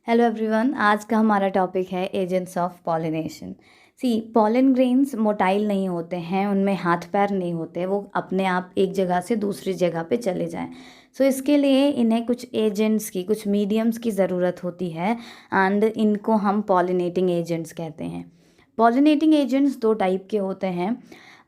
Hello everyone, आज का हमारा टॉपिक है agents of pollination. Pollen grains motile नहीं होते हैं, उनमें हाथ पैर नहीं होते, वो अपने आप एक जगह से दूसरी जगह पे चले जाएं। इसके लिए इन्हें कुछ एजेंट्स की, कुछ मीडियम्स की ज़रूरत होती है एंड इनको हम पॉलिनेटिंग एजेंट्स कहते हैं। पॉलिनेटिंग एजेंट्स दो टाइप के होते हैं।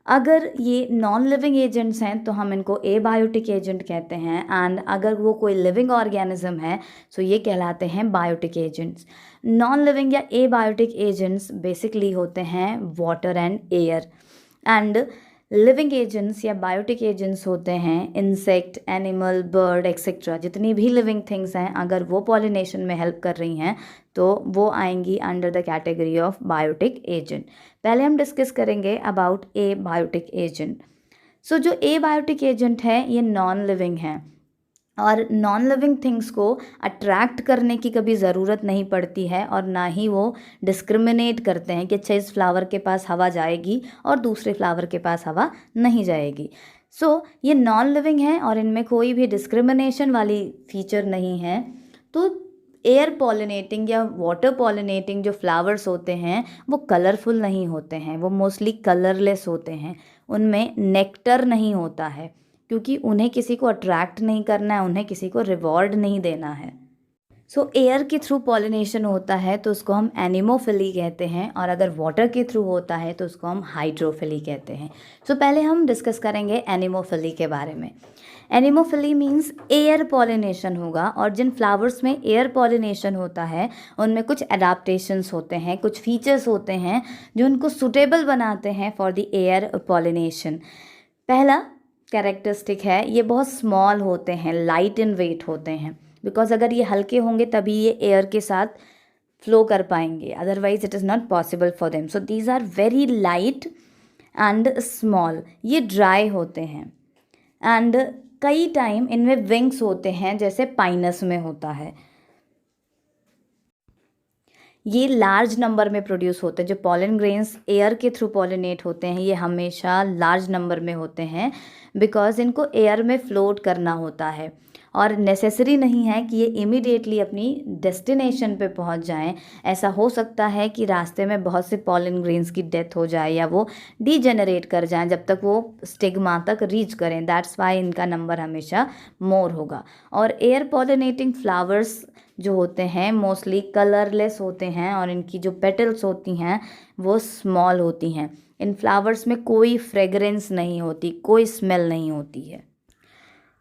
अगर ये नॉन लिविंग एजेंट्स हैं तो हम इनको एबायोटिक एजेंट कहते हैं, एंड अगर वो कोई लिविंग ऑर्गेनिज्म है तो ये कहलाते हैं बायोटिक एजेंट्स। नॉन लिविंग या एबायोटिक एजेंट्स बेसिकली होते हैं water and air, and living agents या बायोटिक एजेंट्स होते हैं इंसेक्ट, एनिमल, बर्ड एक्सेट्रा। जितनी भी लिविंग थिंग्स हैं, अगर वो पॉलिनेशन में हेल्प कर रही हैं तो वो आएंगी under the category of biotic agent. पहले हम डिस्कस करेंगे अबाउट ए बायोटिक एजेंट। जो ए बायोटिक एजेंट है ये नॉन लिविंग है, और नॉन लिविंग थिंग्स को अट्रैक्ट करने की कभी ज़रूरत नहीं पड़ती है, और ना ही वो डिस्क्रिमिनेट करते हैं कि अच्छा इस फ्लावर के पास हवा जाएगी और दूसरे फ्लावर के पास हवा नहीं जाएगी। ये नॉन लिविंग है और इनमें कोई भी डिस्क्रिमिनेशन वाली फीचर नहीं है। तो एयर पॉलिनेटिंग या वाटर पॉलिनेटिंग जो फ्लावर्स होते हैं वो कलरफुल नहीं होते हैं, वो मोस्टली कलरलेस होते हैं। उनमें नेक्टर नहीं होता है, क्योंकि उन्हें किसी को अट्रैक्ट नहीं करना है, उन्हें किसी को रिवॉर्ड नहीं देना है। एयर के थ्रू पॉलिनेशन होता है तो उसको हम एनिमोफिली कहते हैं, और अगर वाटर के थ्रू होता है तो उसको हम हाइड्रोफिली कहते हैं। पहले हम डिस्कस करेंगे एनिमोफिली के बारे में। एनिमोफिली मीन्स एयर पॉलिनेशन होगा, और जिन फ्लावर्स में एयर पॉलिनेशन होता है उनमें कुछ एडाप्टेशंस होते हैं, कुछ फीचर्स होते हैं जो उनको सुटेबल बनाते हैं फॉर द एयर पॉलिनेशन। पहला कैरेक्टरिस्टिक है, ये बहुत स्मॉल होते हैं, लाइट इन वेट होते हैं, बिकॉज अगर ये हल्के होंगे तभी ये एयर के साथ फ्लो कर पाएंगे, otherwise it is not possible for them. These are very light and small. ये ड्राई होते हैं, एंड कई टाइम इनमें विंग्स होते हैं जैसे पाइनस में होता है। ये लार्ज नंबर में प्रोड्यूस होते हैं। जो पॉलन ग्रेन्स एयर के थ्रू पॉलिनेट होते हैं ये हमेशा लार्ज नंबर में होते हैं, बिकॉज इनको एयर में फ्लोट करना होता है, और नेसेसरी नहीं है कि ये इमीडिएटली अपनी डेस्टिनेशन पे पहुंच जाएं। ऐसा हो सकता है कि रास्ते में बहुत से पॉलन ग्रेन्स की डेथ हो जाए या वो डीजेनरेट कर जाएं जब तक वो स्टिग्मा तक रीच करें। दैट्स वाई इनका नंबर हमेशा मोर होगा। और एयर पॉलिनेटिंग फ्लावर्स जो होते हैं मोस्टली कलरलेस होते हैं, और इनकी जो पेटल्स होती हैं वो स्मॉल होती हैं। इन फ्लावर्स में कोई फ्रेगरेंस नहीं होती, कोई स्मेल नहीं होती है।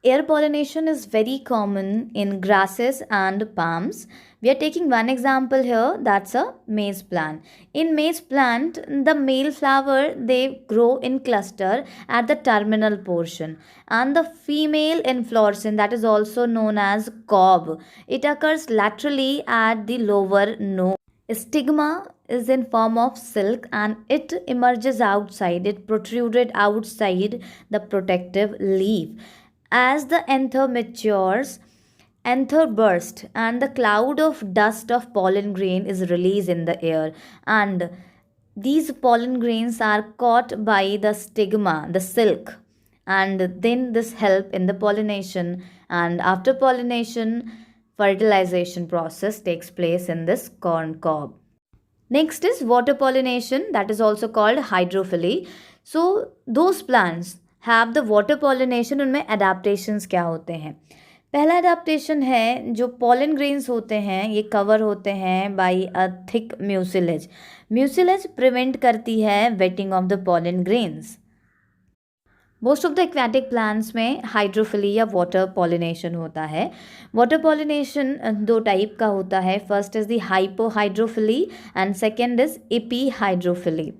Air pollination is very common in grasses and palms. We are taking one example here, that's a maize plant. In maize plant, the male flower, they grow in cluster at the terminal portion, and the female inflorescence, that is also known as cob, it occurs laterally at the lower node. Stigma is in form of silk and it emerges outside, it protruded outside the protective leaf. As the anther matures, anther bursts and the cloud of dust of pollen grain is released in the air, and these pollen grains are caught by the stigma, the silk, and then this help in the pollination, and after pollination fertilization process takes place in this corn cob. Next is water pollination, that is also called hydrophily. Those plants have the water pollination, उनमें adaptations क्या होते हैं। पहला adaptation है, जो pollen grains होते हैं ये कवर होते हैं by a thick mucilage. Mucilage prevent करती है wetting of the pollen grains. Most of the aquatic plants में हाइड्रोफिली या वाटर पॉलिनेशन होता है। वाटर पॉलिनेशन दो टाइप का होता है, first is the hypohydrophily and second is epihydrophily.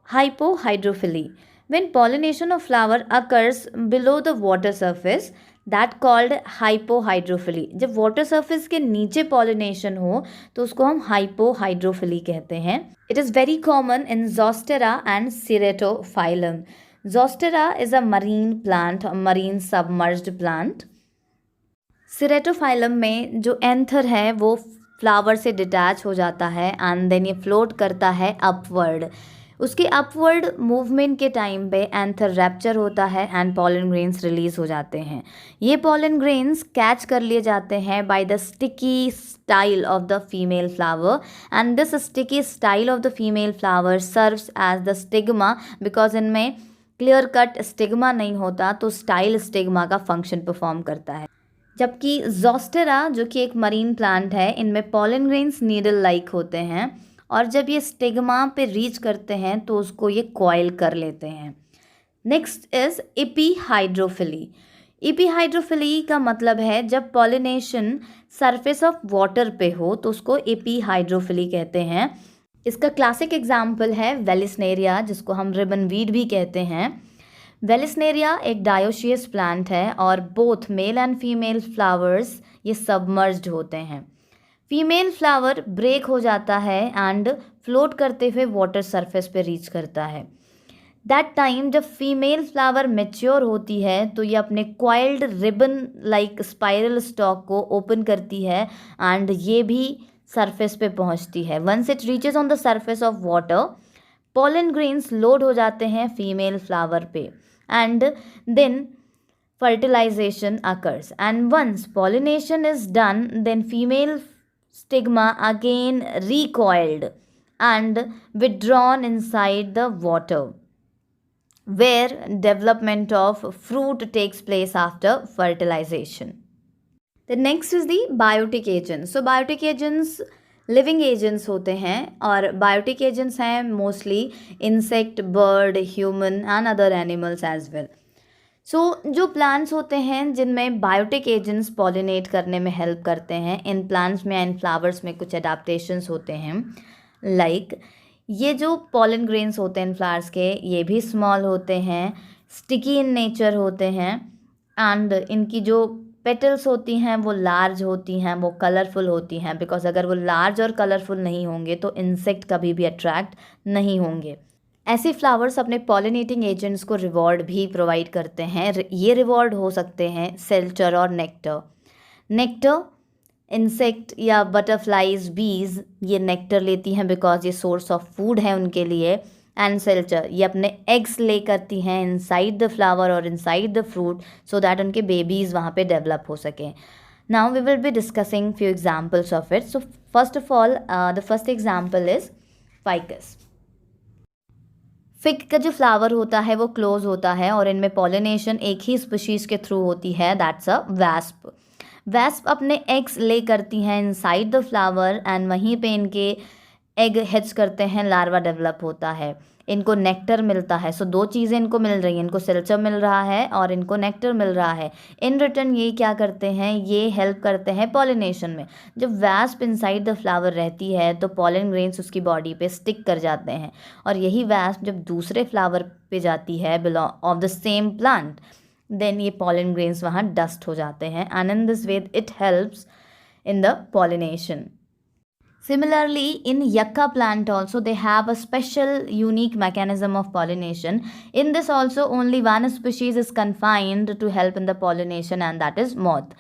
Hypohydrophily, when pollination of flower occurs below the water surface, that called hypohydrophily. जब water surface के नीचे pollination हो तो उसको हम hypohydrophily कहते हैं. It is very common in Zostera and Ceratophyllum. Zostera is a marine plant, a marine submerged plant. Ceratophyllum में जो एंथर है वो फ्लावर से डिटैच हो जाता है एंड देन ये फ्लोट करता है अपवर्ड. उसके अपवर्ड मूवमेंट के टाइम पे एंथर रैप्चर होता है एंड पॉलन ग्रेन्स रिलीज हो जाते हैं। ये पॉलन ग्रेन्स कैच कर लिए जाते हैं by the sticky style of the female flower and this sticky style of the female flower serves as the stigma, because इनमें क्लियर कट स्टिग्मा नहीं होता तो स्टाइल स्टिग्मा का फंक्शन परफॉर्म करता है। जबकि जोस्टेरा जो कि एक मरीन प्लांट है, इनमें पॉलन ग्रेन्स नीडल लाइक होते हैं और जब ये स्टिग्मा पे रीच करते हैं तो उसको ये कॉइल कर लेते हैं। Next is एपीहाइड्रोफिली। एपीहाइड्रोफिली का मतलब है जब पॉलिनेशन सरफेस ऑफ वाटर पे हो तो उसको एपीहाइड्रोफिली कहते हैं। इसका क्लासिक एग्जाम्पल है वेलिस्नेरिया, जिसको हम रिबन वीड भी कहते हैं। वेलिस्नेरिया एक डायोशियस प्लांट है और both male and female flowers ये सबमर्ज्ड होते हैं। फीमेल फ्लावर ब्रेक हो जाता है एंड फ्लोट करते हुए वाटर सरफेस पे रीच करता है। दैट टाइम जब फीमेल फ्लावर मैच्योर होती है तो ये अपने coiled ribbon like spiral stalk को ओपन करती है एंड ये भी सरफेस पे पहुंचती है। Once it reaches on the surface of water, pollen grains load हो जाते हैं फीमेल फ्लावर पे and then fertilization occurs, and once pollination is done then female stigma again recoiled and withdrawn inside the water, where development of fruit takes place after fertilization. The next is the biotic agents. So biotic agents living agents होते हैं और biotic agents हैं mostly insect, bird, human and other animals as well. So जो plants होते हैं जिनमें biotic agents pollinate करने में हेल्प करते हैं, इन प्लांट्स में एंड फ्लावर्स में कुछ एडाप्टेशंस होते हैं। लाइक ये जो पॉलन ग्रेन्स होते हैं इन फ्लावर्स के, ये भी स्मॉल होते हैं, स्टिकी इन नेचर होते हैं एंड इनकी जो पेटल्स होती हैं वो लार्ज होती हैं, वो कलरफुल होती हैं, बिकॉज अगर वो लार्ज और कलरफुल नहीं होंगे तो इंसेक्ट कभी भी अट्रैक्ट नहीं होंगे। ऐसे फ्लावर्स अपने पॉलिनेटिंग एजेंट्स को रिवॉर्ड भी प्रोवाइड करते हैं। ये रिवॉर्ड हो सकते हैं सेल्चर और नेक्टर। नेक्टर इंसेक्ट या बटरफ्लाइज, बीज ये नेक्टर लेती हैं बिकॉज ये सोर्स ऑफ फूड है उनके लिए। एंड सेल्चर ये अपने एग्स ले करती हैं इनसाइड द फ्लावर और inside the fruit so that उनके बेबीज़ वहाँ पे डेवलप हो सकें। Now we will be discussing few examples of it. So first of all the first example is ficus. Fig का जो फ्लावर होता है वो क्लोज होता है और इनमें पॉलिनेशन एक ही स्पीशीज़ के थ्रू होती है, दैट्स अ वैस्प। वैस्प अपने एग्स ले करती हैं इनसाइड द फ्लावर एंड वहीं पे इनके एग हैच करते हैं, लार्वा डेवलप होता है, इनको नेक्टर मिलता है। सो दो चीज़ें इनको मिल रही हैं, इनको सेल्चर मिल रहा है और इनको नेक्टर मिल रहा है। इन रिटर्न ये क्या करते हैं, ये हेल्प करते हैं पॉलिनेशन में। जब वैस्प इनसाइड द फ्लावर रहती है तो पॉलन ग्रेन्स उसकी बॉडी पे स्टिक कर जाते हैं और यही वैस्प जब दूसरे फ्लावर पे जाती है belong of the same plant, then ये पॉलन ग्रेन्स वहाँ डस्ट हो जाते हैं and in this way it helps in the pollination. Similarly, in yucca plant also they have a special unique mechanism of pollination. In this also only one species is confined to help in the pollination and that is moth.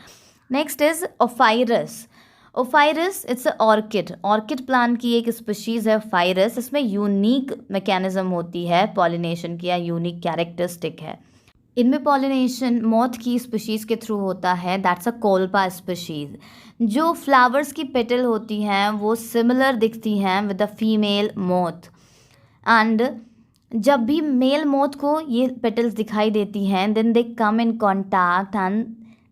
Next is Ophrys. Ophrys it's a orchid. Orchid plant की एक species है Ophrys. इसमें unique mechanism होती है pollination की या unique characteristic है। इनमें पॉलिनेशन मॉथ की स्पीशीज़ के थ्रू होता है, दैट्स अ कोल्पा स्पीशीज़। जो फ्लावर्स की पेटल होती हैं वो सिमिलर दिखती हैं with the female moth and जब भी मेल मॉथ को ये पेटल्स दिखाई देती हैं then they come in contact and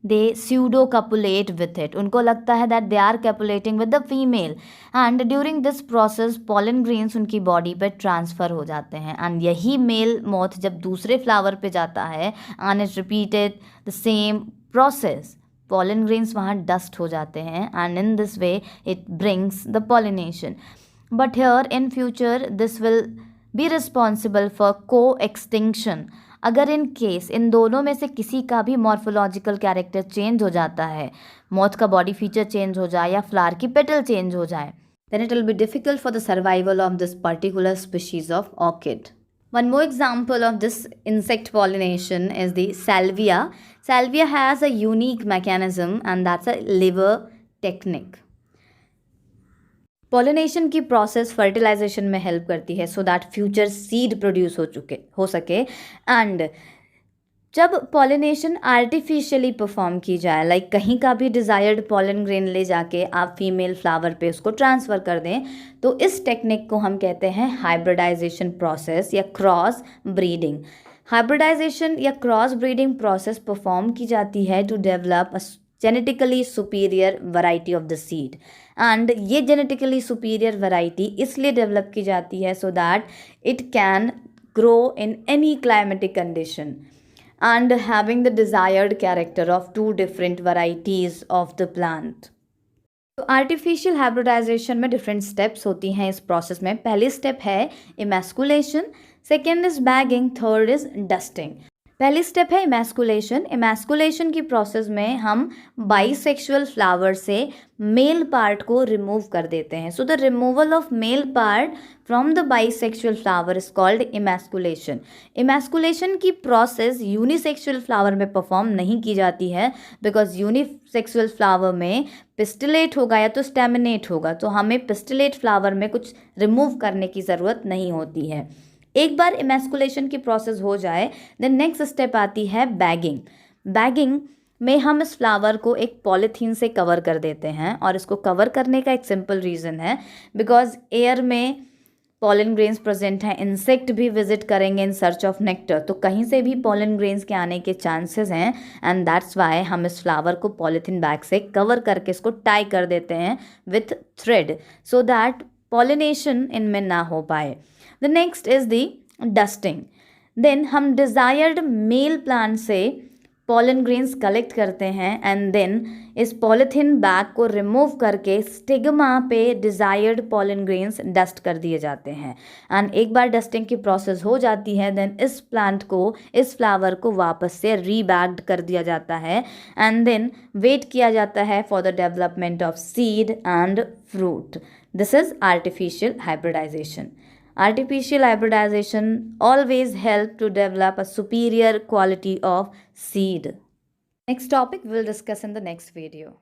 they pseudo copulate with it. उनको लगता है that they are copulating with the female and during this process pollen grains उनकी बॉडी पे ट्रांसफ़र हो जाते हैं एंड यही मेल मॉथ जब दूसरे फ्लावर पे जाता है and it repeated the same process, pollen grains वहाँ डस्ट हो जाते हैं and in this way it brings the pollination. But here in future this will be responsible for को एक्सटिंक्शन। अगर इन केस इन दोनों में से किसी का भी मॉर्फोलॉजिकल कैरेक्टर चेंज हो जाता है, मॉथ का बॉडी फीचर चेंज हो जाए या फ्लावर की पेटल चेंज हो जाए, then it will be difficult for the survival of this particular species of orchid. One more example of this insect pollination is the salvia. Salvia has a unique mechanism and that's a liver technique. Pollination की process fertilisation में help करती है so that future seed produce हो सके। And जब pollination artificially perform की जाए, like कहीं का भी डिज़ायर्ड पॉलन ग्रेन ले जाके आप फीमेल फ्लावर पे उसको ट्रांसफ़र कर दें, तो इस टेक्निक को हम कहते हैं हाइब्रिडाइजेशन प्रोसेस या क्रॉस ब्रीडिंग। हाइब्रिडाइजेशन या क्रॉस ब्रीडिंग प्रोसेस परफॉर्म की जाती है to develop a genetically superior variety of the seed. And ये जेनेटिकली सुपीरियर वैरायटी इसलिए डेवलप की जाती है so that it can grow in any climatic condition and having the desired character of two different varieties of the plant. तो artificial hybridisation में different steps होती हैं इस प्रोसेस में। पहली स्टेप है emasculation, second is bagging, third is dusting. पहली step है इमैस्कुलेशन। इमैस्कुलेशन की प्रोसेस में हम बाइसेक्सुअल फ्लावर से मेल पार्ट को रिमूव कर देते हैं। So the removal of male part from the bisexual flower is called emasculation. Emasculation की प्रोसेस यूनिसेक्सुअल फ्लावर में परफॉर्म नहीं की जाती है, बिकॉज यूनिसेक्सुअल फ्लावर में पिस्टिलेट होगा या तो स्टेमिनेट होगा, तो हमें पिस्टिलेट फ्लावर में कुछ रिमूव करने की ज़रूरत नहीं होती है। एक बार इमैस्कुलेशन की प्रोसेस हो जाए देन नेक्स्ट स्टेप आती है बैगिंग। बैगिंग में हम इस फ्लावर को एक पॉलीथीन से कवर कर देते हैं, और इसको कवर करने का एक सिंपल रीज़न है, बिकॉज एयर में पॉलन ग्रेन्स प्रेजेंट हैं, इंसेक्ट भी विजिट करेंगे इन सर्च ऑफ नेक्टर, तो कहीं से भी पॉलन ग्रेन्स के आने के चांसेस हैं। एंड दैट्स वाई हम इस फ्लावर को पॉलीथीन बैग से कवर करके इसको टाई कर देते हैं with thread, so that pollination इनमें ना हो पाए। The next is the dusting. Then हम डिज़ायर्ड मेल प्लांट से पॉलन ग्रेन्स कलेक्ट करते हैं एंड देन इस पॉलीथीन बैग को रिमूव करके स्टिग्मा पे डिज़ायर्ड पॉलन ग्रेन्स डस्ट कर दिए जाते हैं। एंड एक बार डस्टिंग की प्रोसेस हो जाती है देन इस प्लांट को, इस फ्लावर को वापस से रीबैग्ड कर दिया जाता है एंड देन वेट किया जाता है for the development of seed and fruit. This is artificial hybridization. Artificial hybridization always help to develop a superior quality of seed. Next topic we'll discuss in the next video.